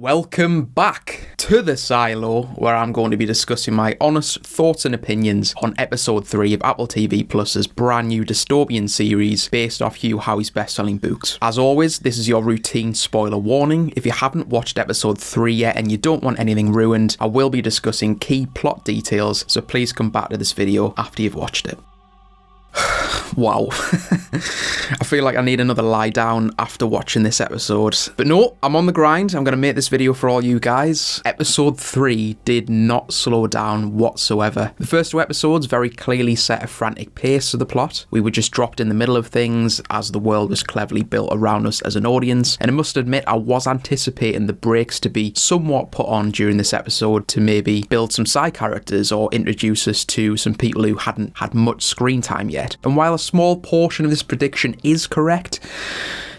Welcome back to the Silo, where I'm going to be discussing my honest thoughts and opinions on episode 3 of Apple TV Plus's brand new dystopian series based off Hugh Howey's best-selling books. As always, this is your routine spoiler warning. If you haven't watched episode 3 yet and you don't want anything ruined, I will be discussing key plot details, so please come back to this video after you've watched it. Wow. I feel like I need another lie down after watching this episode. But no, I'm on the grind. I'm going to make this video for all you guys. Episode 3 did not slow down whatsoever. The first 2 episodes very clearly set a frantic pace to the plot. We were just dropped in the middle of things as the world was cleverly built around us as an audience. And I must admit, I was anticipating the breaks to be somewhat put on during this episode to maybe build some side characters or introduce us to some people who hadn't had much screen time yet. And while a small portion of this prediction is correct,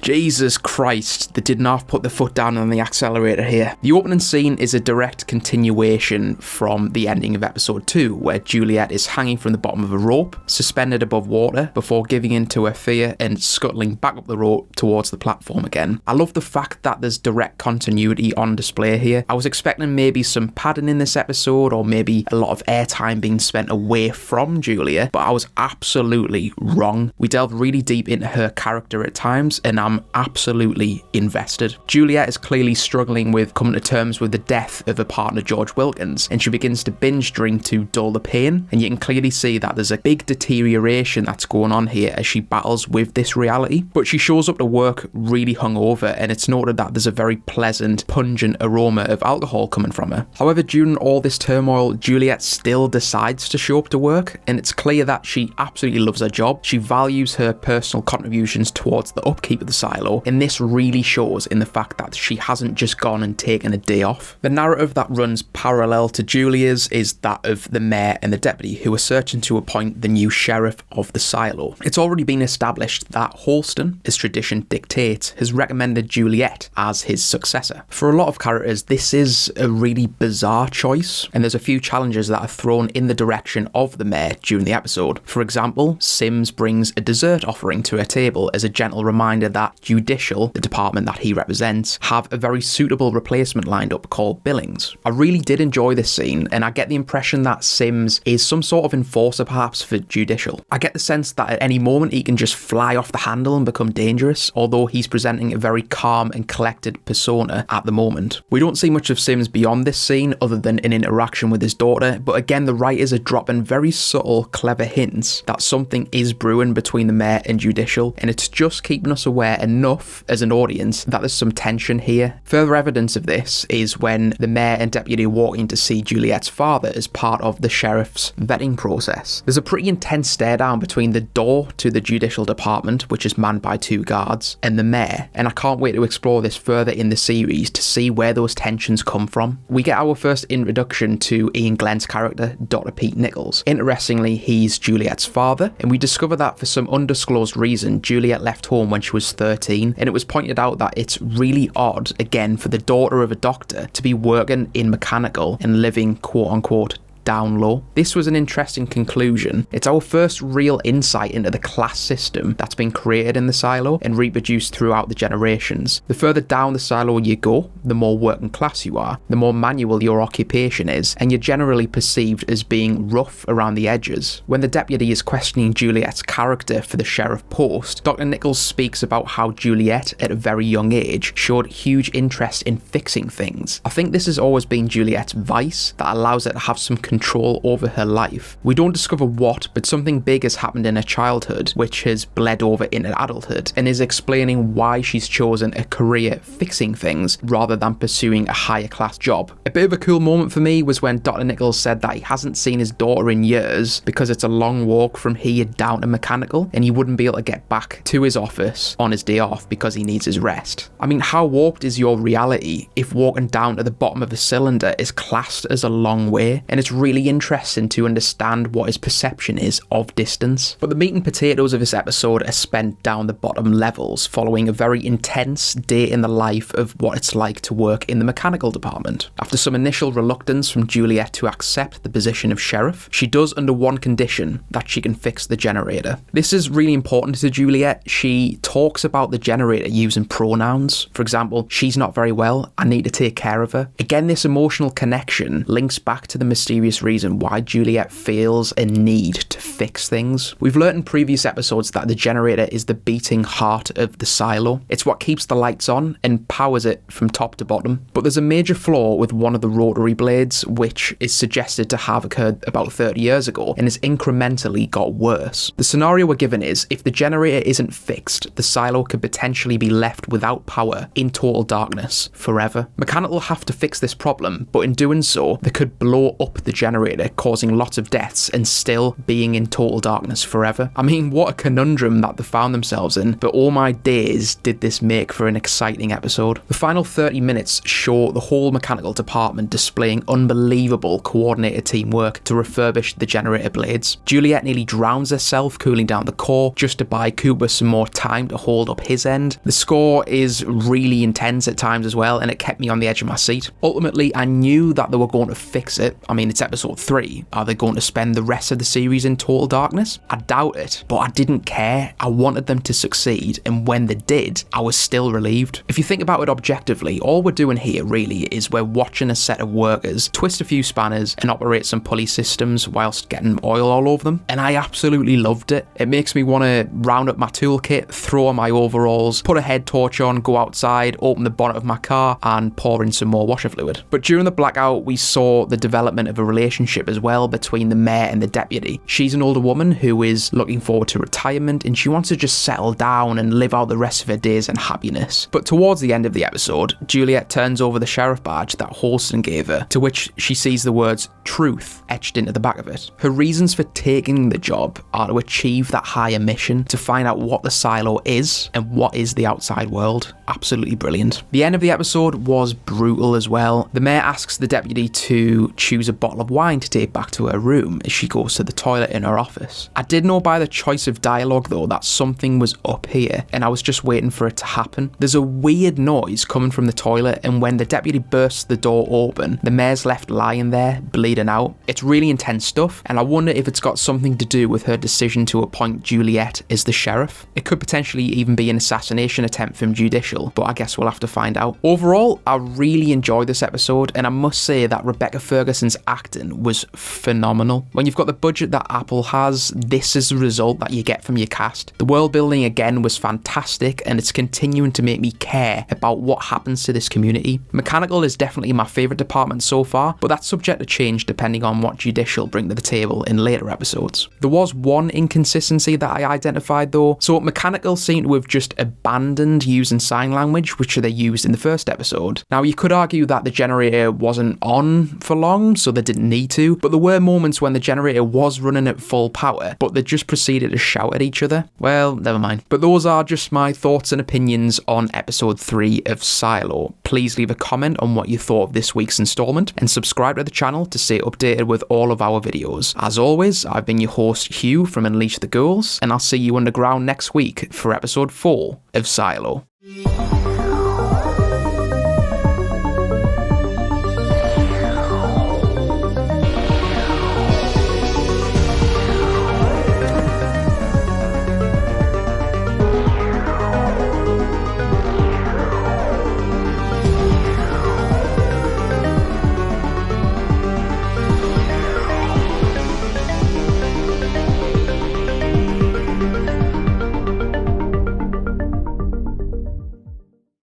Jesus Christ, they did not put the foot down on the accelerator here. The opening scene is a direct continuation from the ending of episode 2, where Juliet is hanging from the bottom of a rope, suspended above water, before giving in to her fear and scuttling back up the rope towards the platform again. I love the fact that there's direct continuity on display here. I was expecting maybe some padding in this episode, or maybe a lot of airtime being spent away from Julia, but I was absolutely wrong. We delve really deep into her character at times, and I'm absolutely invested. Juliet is clearly struggling with coming to terms with the death of her partner George Wilkins, and she begins to binge drink to dull the pain, and you can clearly see that there's a big deterioration that's going on here as she battles with this reality. But she shows up to work really hungover, and it's noted that there's a very pleasant, pungent aroma of alcohol coming from her. However, during all this turmoil, Juliet still decides to show up to work, and it's clear that she absolutely loves her job. She values her personal contributions towards the upkeep of the silo, and this really shows in the fact that she hasn't just gone and taken a day off. The narrative that runs parallel to Julia's is that of the mayor and the deputy, who are searching to appoint the new sheriff of the silo. It's already been established that Holston, as tradition dictates, has recommended Juliet as his successor. For a lot of characters, this is a really bizarre choice, and there's a few challenges that are thrown in the direction of the mayor during the episode. For example, Sims brings a dessert offering to her table as a gentle reminder that Judicial, the department that he represents, have a very suitable replacement lined up called Billings. I really did enjoy this scene, and I get the impression that Sims is some sort of enforcer perhaps for Judicial. I get the sense that at any moment he can just fly off the handle and become dangerous, although he's presenting a very calm and collected persona at the moment. We don't see much of Sims beyond this scene other than an interaction with his daughter, but again the writers are dropping very subtle, clever hints that something is brewing between the mayor and Judicial, and it's just keeping us aware enough as an audience that there's some tension here. Further evidence of this is when the mayor and deputy walk in to see Juliet's father as part of the sheriff's vetting process. There's a pretty intense stare down between the door to the judicial department, which is manned by 2 guards, and the mayor, and I can't wait to explore this further in the series to see where those tensions come from. We get our first introduction to Ian Glenn's character, Dr. Pete Nichols. Interestingly, he's Juliet's father, and we discover that for some undisclosed reason, Juliet left home when she was 13, and it was pointed out that it's really odd, again, for the daughter of a doctor to be working in mechanical and living quote-unquote down low. This was an interesting conclusion. It's our first real insight into the class system that's been created in the silo and reproduced throughout the generations. The further down the silo you go, the more working class you are, the more manual your occupation is, and you're generally perceived as being rough around the edges. When the deputy is questioning Juliet's character for the sheriff post, Dr. Nichols speaks about how Juliet, at a very young age, showed huge interest in fixing things. I think this has always been Juliet's vice that allows her to have some control over her life. We don't discover what, but something big has happened in her childhood which has bled over into adulthood and is explaining why she's chosen a career fixing things rather than pursuing a higher class job. A bit of a cool moment for me was when Dr. Nichols said that he hasn't seen his daughter in years because it's a long walk from here down to mechanical and he wouldn't be able to get back to his office on his day off because he needs his rest. I mean, how warped is your reality if walking down to the bottom of a cylinder is classed as a long way? And it's really interesting to understand what his perception is of distance. But the meat and potatoes of this episode are spent down the bottom levels, following a very intense day in the life of what it's like to work in the mechanical department. After some initial reluctance from Juliet to accept the position of sheriff, she does under one condition: that she can fix the generator. This is really important to Juliet. She talks about the generator using pronouns. For example, she's not very well, I need to take care of her. Again, this emotional connection links back to the mysterious reason why Juliet feels a need to fix things. We've learned in previous episodes that the generator is the beating heart of the silo. It's what keeps the lights on and powers it from top to bottom. But there's a major flaw with one of the rotary blades, which is suggested to have occurred about 30 years ago and has incrementally got worse. The scenario we're given is, if the generator isn't fixed, the silo could potentially be left without power in total darkness forever. Mechanical will have to fix this problem, but in doing so, they could blow up the generator, causing lots of deaths and still being in total darkness forever. I mean, what a conundrum that they found themselves in, but oh my days did this make for an exciting episode. The final 30 minutes show the whole mechanical department displaying unbelievable coordinated teamwork to refurbish the generator blades. Juliet nearly drowns herself cooling down the core just to buy Cooper some more time to hold up his end. The score is really intense at times as well, and it kept me on the edge of my seat. Ultimately, I knew that they were going to fix it. I mean, it's episode 3. Are they going to spend the rest of the series in total darkness? I doubt it, but I didn't care. I wanted them to succeed, and when they did, I was still relieved. If you think about it objectively, all we're doing here really is we're watching a set of workers twist a few spanners and operate some pulley systems whilst getting oil all over them, and I absolutely loved it. It makes me want to round up my toolkit, throw on my overalls, put a head torch on, go outside, open the bonnet of my car and pour in some more washer fluid. But during the blackout, we saw the development of a relationship as well between the mayor and the deputy. She's an older woman who is looking forward to retirement, and she wants to just settle down and live out the rest of her days in happiness. But towards the end of the episode, Juliet turns over the sheriff badge that Holston gave her, to which she sees the words truth etched into the back of it. Her reasons for taking the job are to achieve that higher mission, to find out what the silo is and what is the outside world. Absolutely brilliant. The end of the episode was brutal as well. The mayor asks the deputy to choose a bottle of wine to take back to her room as she goes to the toilet in her office. I did know by the choice of dialogue though that something was up here, and I was just waiting for it to happen. There's a weird noise coming from the toilet, and when the deputy bursts the door open, the mayor's left lying there, bleeding out. It's really intense stuff, and I wonder if it's got something to do with her decision to appoint Juliet as the sheriff. It could potentially even be an assassination attempt from Judicial, but I guess we'll have to find out. Overall, I really enjoyed this episode, and I must say that Rebecca Ferguson's acting was phenomenal. When you've got the budget that Apple has, this is the result that you get from your cast. The world building again was fantastic, and it's continuing to make me care about what happens to this community. Mechanical is definitely my favourite department so far, but that's subject to change depending on what Judicial bring to the table in later episodes. There was one inconsistency that I identified though. So Mechanical seemed to have just abandoned using sign language, which they used in the first episode. Now you could argue that the generator wasn't on for long, so they didn't need to, but there were moments when the generator was running at full power, but they just proceeded to shout at each other. Well, never mind. But those are just my thoughts and opinions on episode 3 of Silo. Please leave a comment on what you thought of this week's installment, and subscribe to the channel to stay updated with all of our videos. As always, I've been your host Hugh from Unleash the Ghouls, and I'll see you underground next week for episode 4 of Silo.